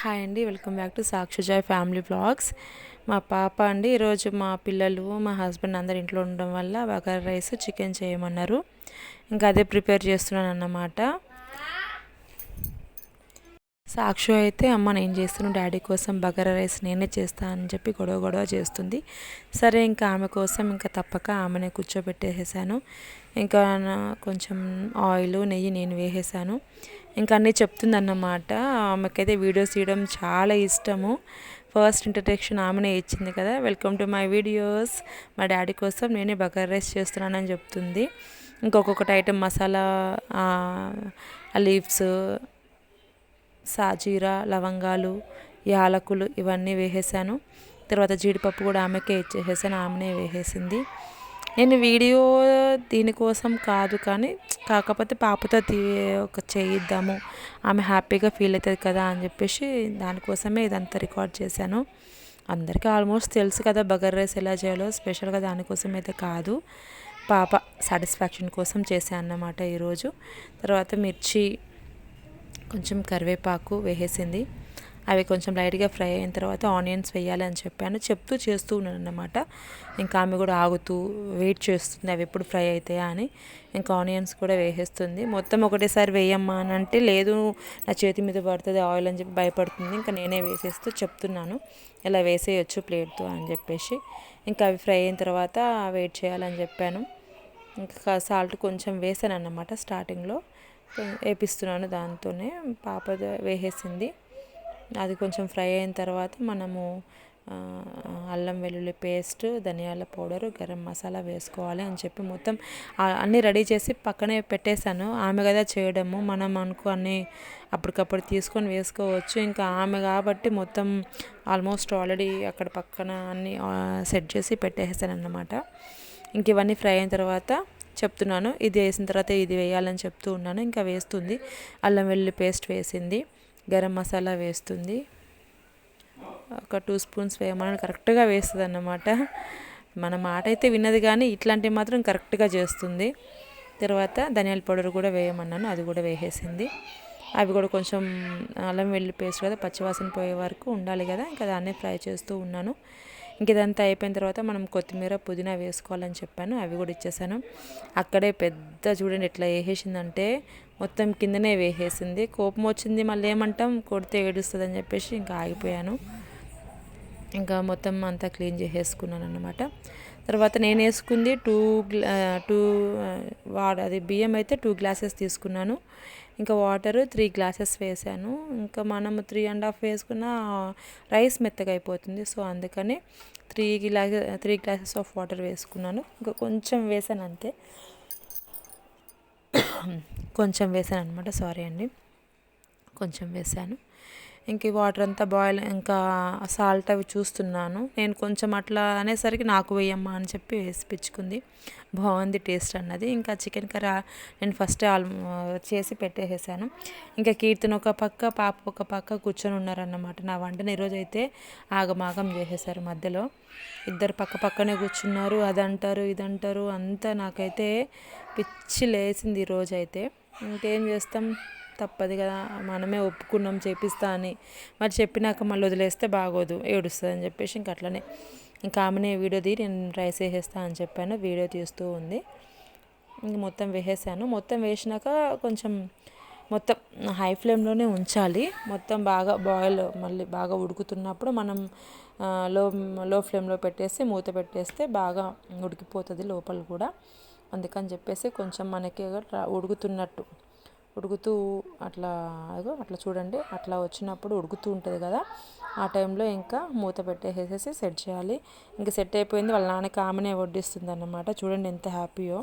Hi అండి, welcome back to Sakshi Joy family vlogs. మా పాప అండి ఈరోజు మా పిల్లలు మా హస్బెండ్ అందరు ఇంట్లో ఉండడం వల్ల బగారా రైస్ చికెన్ చేయమన్నారు. ఇంకా అదే ప్రిపేర్ చేస్తున్నాను అన్నమాట. సాక్షి అయితే అమ్మ నేను చేస్తున్నాను, డాడీ కోసం బగారా రైస్ నేనే చేస్తాను అని చెప్పి గొడవ చేస్తుంది. సరే ఇంకా ఆమె కోసం ఇంకా తప్పక ఆమెనే కూర్చోబెట్టేసాను. ఇంకా కొంచెం ఆయిల్ నెయ్యి నేను వేసేసాను. ఇంకా అన్నీ చెప్తుందన్నమాట. ఆమెకైతే వీడియోస్ తీయడం చాలా ఇష్టము. ఫస్ట్ ఇంట్రడక్షన్ ఆమెనే ఇచ్చింది కదా, వెల్కమ్ టు మై వీడియోస్, మా డాడీ కోసం నేనే బగారా రైస్ చేస్తున్నానని చెప్తుంది. ఇంకొకటి ఐటెం మసాలా లీవ్స్, సాజీరా, లవంగాలు, యాలకులు ఇవన్నీ వేసేసాను. తర్వాత జీడిపప్పు కూడా ఆమెకే ఇచ్చేసాను, ఆమెనే వేసేసింది. నేను వీడియో దీనికోసం కాదు, కానీ కాకపోతే పాపతో ఒక చేయిద్దాము, ఆమె హ్యాపీగా ఫీల్ అవుతుంది కదా అని చెప్పేసి దానికోసమే ఇదంతా రికార్డ్ చేశాను. అందరికీ ఆల్మోస్ట్ తెలుసు కదా బగారా రైస్ ఎలా చేయాలో, స్పెషల్గా దానికోసం అయితే కాదు, పాప సాటిస్ఫాక్షన్ కోసం చేశాను అన్నమాట ఈరోజు. తర్వాత మిర్చి, కొంచెం కరివేపాకు వేసేసింది. అవి కొంచెం లైట్గా ఫ్రై అయిన తర్వాత ఆనియన్స్ వేయాలి అని చేస్తూ ఉన్నాను అన్నమాట. ఇంకా ఆమె కూడా ఆగుతూ వెయిట్ చేస్తుంది అవి ఎప్పుడు ఫ్రై అవుతాయా అని. ఇంకా ఆనియన్స్ కూడా వేసేస్తుంది. మొత్తం ఒకటేసారి వేయమ్మా అని అంటే లేదు నా చేతి మీద పడుతుంది ఆయిల్ అని చెప్పి భయపడుతుంది. ఇంకా నేనే వేసేస్తూ చెప్తున్నాను ఇలా వేసేయచ్చు ప్లేట్తో అని చెప్పేసి. ఇంకా అవి ఫ్రై అయిన తర్వాత వెయిట్ చేయాలని చెప్పాను. ఇంకా సాల్ట్ కొంచెం వేసాను అన్నమాట స్టార్టింగ్లో, వేపిస్తున్నాను దాంతోనే. పాప వేసేసింది. అది కొంచెం ఫ్రై అయిన తర్వాత మనము అల్లం వెల్లుల్లి పేస్ట్, ధనియాల పౌడరు, గరం మసాలా వేసుకోవాలి అని చెప్పి మొత్తం అన్నీ రెడీ చేసి పక్కనే పెట్టేశాను. ఆమె కదా చేయడము, మనం అన్నీ అప్పటికప్పుడు తీసుకొని వేసుకోవచ్చు. ఇంకా ఆమె కాబట్టి మొత్తం ఆల్మోస్ట్ ఆల్రెడీ అక్కడ పక్కన అన్నీ సెట్ చేసి పెట్టేసాను అన్నమాట. ఇంక ఇవన్నీ ఫ్రై అయిన తర్వాత చెప్తున్నాను, ఇది వేసిన తర్వాత ఇది వేయాలని చెప్తూ ఉన్నాను. ఇంకా వేస్తుంది, అల్లం వెల్లుల్లి పేస్ట్ వేసింది, గరం మసాలా వేస్తుంది, ఒక 2 స్పూన్స్ వేయమని కరెక్ట్గా వేస్తుంది అన్నమాట. మన మాట అయితే విన్నది, కానీ ఇట్లాంటివి మాత్రం కరెక్ట్గా చేస్తుంది. తర్వాత ధనియాల పౌడర్ కూడా వేయమన్నాను, అది కూడా వేసేసింది. అవి కూడా కొంచెం అల్లం వెల్లుల్లి పేస్ట్ కదా, పచ్చివాసన పోయే వరకు ఉండాలి కదా, ఇంకా దాన్ని ఫ్రై చేస్తూ ఉన్నాను. ఇంక ఇదంతా అయిపోయిన తర్వాత మనం కొత్తిమీర, పుదీనా వేసుకోవాలని చెప్పాను, అవి కూడా ఇచ్చేసాను. అక్కడే పెద్ద చూడండి ఎట్లా వేసేసిందంటే మొత్తం కిందనే వేసేసింది. కోపం వచ్చింది, మళ్ళీ ఏమంటాం కొడితే ఏడుస్తుంది అని చెప్పేసి ఇంకా ఆగిపోయాను. ఇంకా మొత్తం అంతా క్లీన్ చేసేసుకున్నాను అన్నమాట. తర్వాత నేను వేసుకుంది అది బియ్యం అయితే 2 గ్లాసెస్ తీసుకున్నాను. ఇంకా వాటర్ 3 గ్లాసెస్ వేసాను. ఇంకా మనం 3.5 వేసుకున్న రైస్ మెత్తగా అయిపోతుంది. సో అందుకని 3 గ్లాసెస్ ఆఫ్ వాటర్ వేసుకున్నాను. ఇంకా కొంచెం వేసాను అంతే, కొంచెం వేసాను అనమాట, సారీ అండి, కొంచెం వేసాను. ఇంక ఈ వాటర్ అంతా బాయిల్, ఇంకా సాల్ట్ అవి చూస్తున్నాను నేను. కొంచెం అట్లా అనేసరికి నాకు వేయమ్మా అని చెప్పి వేసి పిచ్చుకుంది. బాగుంది టేస్ట్ అన్నది. ఇంకా చికెన్ కర్రీ నేను ఫస్ట్ చేసి పెట్టేసాను. ఇంకా కీర్తన ఒక పక్క, పాప ఒక పక్క కూర్చొని ఉన్నారన్నమాట. నా వంటని ఈరోజు అయితే ఆగమాగం చేసేసారు. మధ్యలో ఇద్దరు పక్క పక్కనే కూర్చున్నారు, అదంటారు ఇదంటారు అంతా. నాకైతే పిచ్చి లేసింది ఈరోజు అయితే. ఇంకేం చేస్తాం, తప్పదు కదా, మనమే ఒప్పుకున్నాం చేపిస్తా అని, మరి చెప్పినాక మళ్ళీ వదిలేస్తే బాగోదు, ఏడుస్తుంది అని చెప్పేసి ఇంక అట్లనే ఇంకా ఆమెనే వీడియో నేను రైస్ వేసేస్తా అని చెప్పాను, వీడియో తీస్తూ ఉంది. ఇంక మొత్తం వేసేసాను. మొత్తం వేసినాక కొంచెం మొత్తం హై ఫ్లేమ్లోనే ఉంచాలి. మొత్తం బాగా బాయిల్ మళ్ళీ బాగా ఉడుకుతున్నప్పుడు మనం లో ఫ్లేమ్లో పెట్టేసి మూత పెట్టేస్తే బాగా ఉడికిపోతుంది లోపల కూడా. అందుకని చెప్పేసి కొంచెం మనకి ఉడుకుతూ అట్లా చూడండి, అట్లా వచ్చినప్పుడు ఉడుకుతూ ఉంటుంది కదా, ఆ టైంలో ఇంకా మూత పెట్టేసేసి సెట్ చేయాలి. ఇంకా సెట్ అయిపోయింది. వాళ్ళ నాన్నకి ఆమెనే వడ్డిస్తుంది అన్నమాట. చూడండి ఎంత హ్యాపీయో.